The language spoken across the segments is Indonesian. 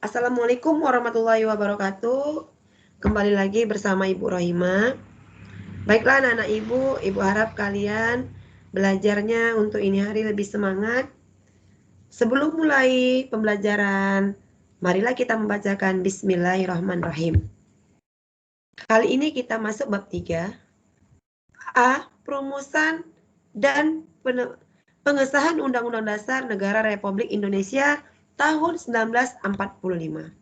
Assalamualaikum warahmatullahi wabarakatuh. Kembali lagi bersama Ibu Rohima. Baiklah anak-anak Ibu harap kalian belajarnya untuk ini hari lebih semangat. Sebelum mulai pembelajaran, marilah kita membacakan Bismillahirrahmanirrahim. Kali ini kita masuk bab 3. A. Perumusan dan pengesahan Undang-Undang Dasar Negara Republik Indonesia tahun 1945.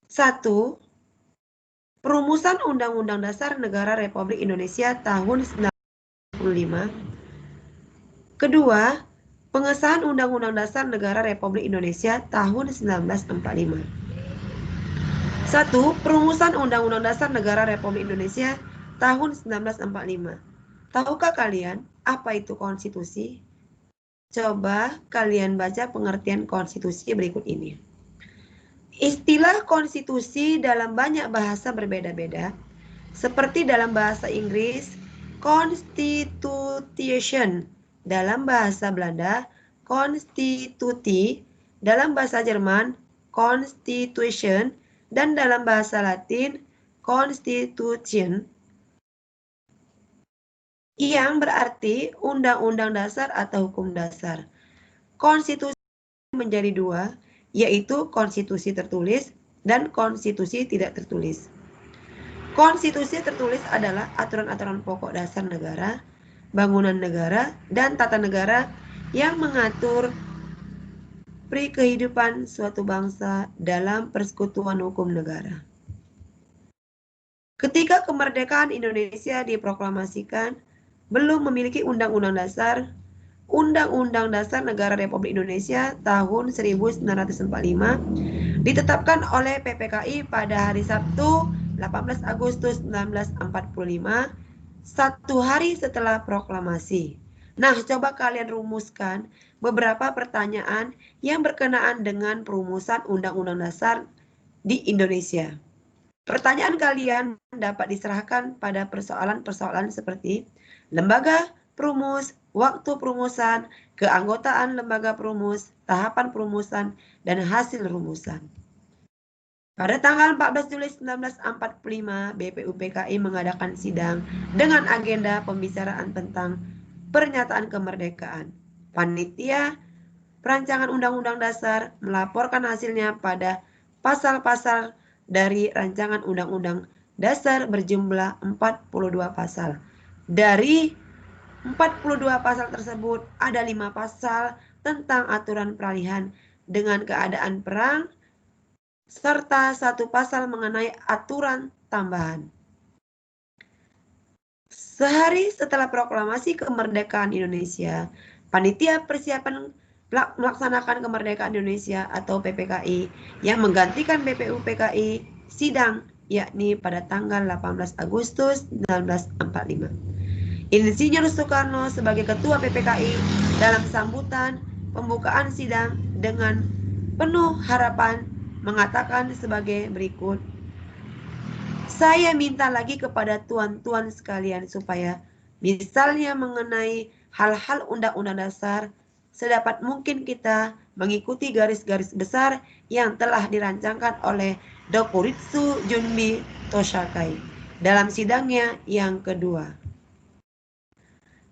1. Perumusan Undang-Undang Dasar Negara Republik Indonesia tahun 1945. Kedua, pengesahan Undang-Undang Dasar Negara Republik Indonesia tahun 1945. 1. Perumusan Undang-Undang Dasar Negara Republik Indonesia tahun 1945. Tahukah kalian apa itu konstitusi? Coba kalian baca pengertian konstitusi berikut ini. Istilah konstitusi dalam banyak bahasa berbeda-beda, seperti dalam bahasa Inggris, Constitution, dalam bahasa Belanda, Constitutie, dalam bahasa Jerman, Constitution, dan dalam bahasa Latin, Constitution, yang berarti undang-undang dasar atau hukum dasar. Konstitusi menjadi dua, yaitu konstitusi tertulis dan konstitusi tidak tertulis. Konstitusi tertulis adalah aturan-aturan pokok dasar negara, bangunan negara, dan tata negara yang mengatur kehidupan suatu bangsa dalam persekutuan hukum negara. Ketika kemerdekaan Indonesia diproklamasikan, belum memiliki undang-undang dasar. Undang-Undang Dasar Negara Republik Indonesia tahun 1945 ditetapkan oleh PPKI pada hari Sabtu 18 Agustus 1945, satu hari setelah proklamasi. Nah, coba kalian rumuskan beberapa pertanyaan yang berkenaan dengan perumusan Undang-Undang Dasar di Indonesia. Pertanyaan kalian dapat diserahkan pada persoalan-persoalan seperti lembaga perumus, waktu perumusan, keanggotaan lembaga perumus, tahapan perumusan, dan hasil rumusan. Pada tanggal 14 Juli 1945, BPUPKI mengadakan sidang dengan agenda pembicaraan tentang pernyataan kemerdekaan. Panitia perancangan Undang-Undang Dasar melaporkan hasilnya pada pasal-pasal dari rancangan Undang-Undang Dasar berjumlah 42 pasal. Dari 42 pasal tersebut, ada 5 pasal tentang aturan peralihan dengan keadaan perang, serta 1 pasal mengenai aturan tambahan. Sehari setelah proklamasi kemerdekaan Indonesia, Panitia Persiapan Melaksanakan Kemerdekaan Indonesia atau PPKI yang menggantikan BPUPKI sidang, yakni pada tanggal 18 Agustus 1945. Insinyur Soekarno sebagai Ketua PPKI dalam sambutan pembukaan sidang dengan penuh harapan mengatakan sebagai berikut. Saya minta lagi kepada tuan-tuan sekalian supaya misalnya mengenai hal-hal undang-undang dasar, sedapat mungkin kita mengikuti garis-garis besar yang telah dirancangkan oleh Dokuritsu Junbi Toshakai dalam sidangnya yang kedua.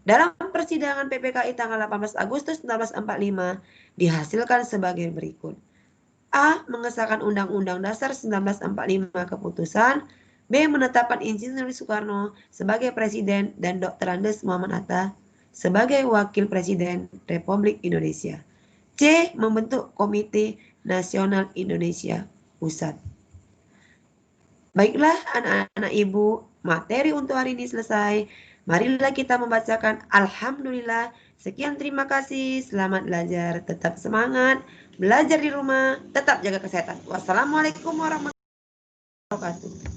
Dalam persidangan PPKI tanggal 18 Agustus 1945 dihasilkan sebagai berikut. A. Mengesahkan Undang-Undang Dasar 1945 keputusan. B. Menetapkan Insinyur Soekarno sebagai Presiden dan Dr. Andes Muhammad Hatta sebagai Wakil Presiden Republik Indonesia. C. Membentuk Komite Nasional Indonesia Pusat. Baiklah anak-anak Ibu, materi untuk hari ini selesai. Marilah kita membacakan Alhamdulillah. Sekian, terima kasih. Selamat belajar. Tetap semangat. Belajar di rumah. Tetap jaga kesehatan. Wassalamualaikum warahmatullahi wabarakatuh.